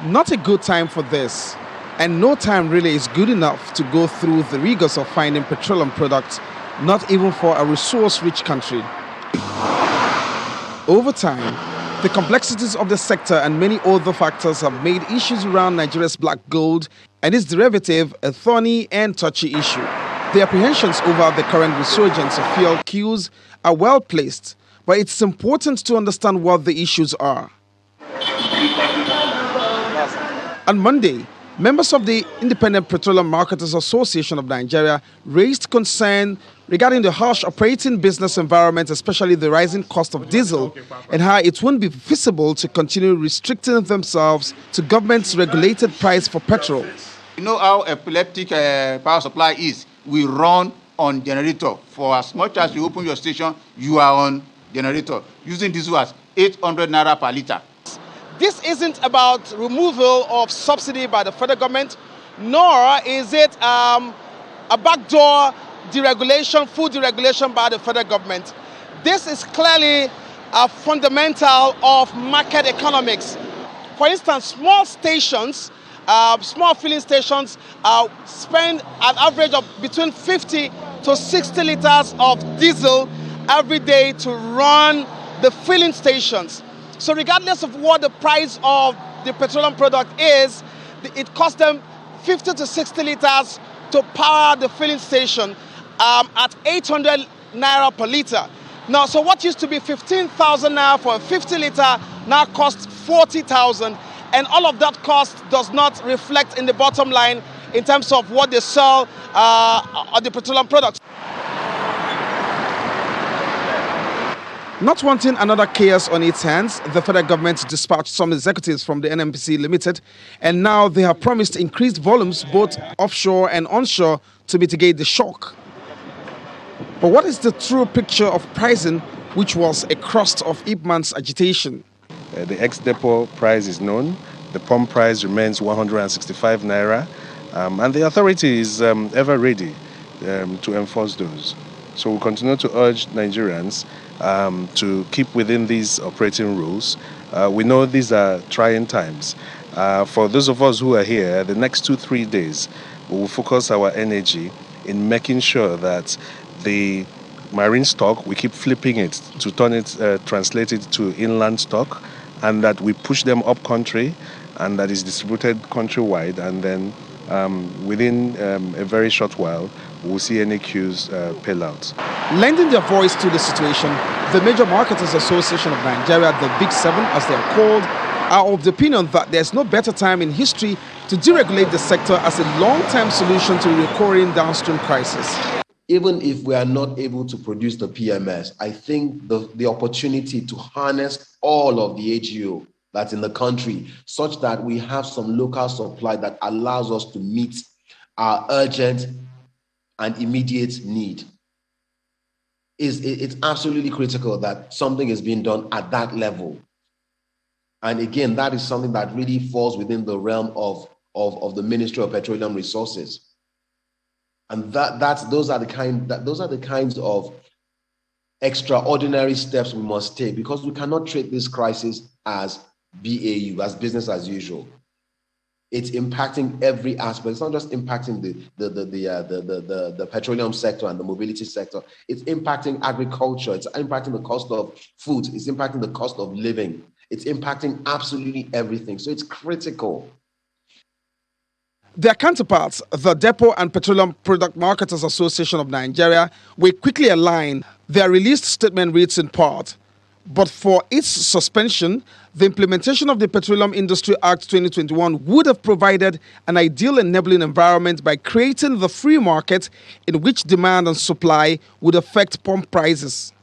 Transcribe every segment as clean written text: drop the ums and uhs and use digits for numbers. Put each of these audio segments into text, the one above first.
Not a good time for this, and no time really is good enough to go through the rigors of finding petroleum products, not even for a resource-rich country. Over time, the complexities of the sector and many other factors have made issues around Nigeria's black gold and its derivative a thorny and touchy issue. The apprehensions over the current resurgence of fuel queues are well placed, but it's important to understand what the issues are. On Monday, members of the Independent Petroleum Marketers Association of Nigeria raised concern regarding the harsh operating business environment, especially the rising cost of diesel, and how it won't be feasible to continue restricting themselves to government's regulated price for petrol. You know how epileptic power supply is. We run on generator. For as much as you open your station, you are on generator, using diesel as 800 naira per litre. This isn't about removal of subsidy by the federal government, nor is it a backdoor deregulation, full deregulation by the federal government. This is clearly a fundamental of market economics. For instance, small stations, small filling stations spend an average of between 50 to 60 liters of diesel every day to run the filling stations. So regardless of what the price of the petroleum product is, it costs them 50 to 60 liters to power the filling station at 800 naira per litre. Now, so what used to be 15,000 naira for a 50 litre now costs 40,000, and all of that cost does not reflect in the bottom line in terms of what they sell on the petroleum products. Not wanting another chaos on its hands, the federal government dispatched some executives from the NNPC Limited, and now they have promised increased volumes both offshore and onshore to mitigate the shock. But what is the true picture of pricing, which was a crust of Ipman's agitation? The ex-depot price is known. The pump price remains 165 naira, and the authority is ever ready to enforce those. So we continue to urge Nigerians to keep within these operating rules. We know these are trying times. For those of us who are here, the next 2-3 days, we will focus our energy in making sure that the marine stock, we keep flipping it to turn it, translate it to inland stock, and that we push them up country, and that is distributed countrywide, and then within a very short while, we'll see any queues pale out. Lending their voice to the situation, the Major Marketers Association of Nigeria, the Big Seven as they are called, are of the opinion that there's no better time in history to deregulate the sector as a long-term solution to the recurring downstream crisis. Even if we are not able to produce the PMS, I think the opportunity to harness all of the AGO that's in the country, such that we have some local supply that allows us to meet our urgent and immediate need, it's absolutely critical that something is being done at that level. And again, that is something that really falls within the realm of the Ministry of Petroleum Resources. And those are the kinds of extraordinary steps we must take, because we cannot treat this crisis as BAU, as business as usual. It's impacting every aspect. It's not just impacting the petroleum sector and the mobility sector. It's impacting agriculture. It's impacting the cost of food. It's impacting the cost of living. It's impacting absolutely everything. So it's critical. Their counterparts, the Depot and Petroleum Product Marketers Association of Nigeria, will quickly align. Their released statement reads in part, but for its suspension, the implementation of the Petroleum Industry Act 2021 would have provided an ideal enabling environment by creating the free market in which demand and supply would affect pump prices.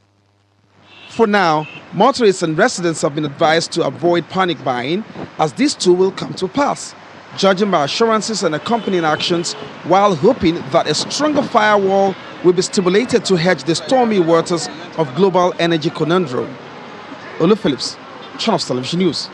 For now, motorists and residents have been advised to avoid panic buying, as this too will come to pass, judging by assurances and accompanying actions, while hoping that a stronger firewall will be stimulated to hedge the stormy waters of global energy conundrum. Olu Phillips, Channels Television News.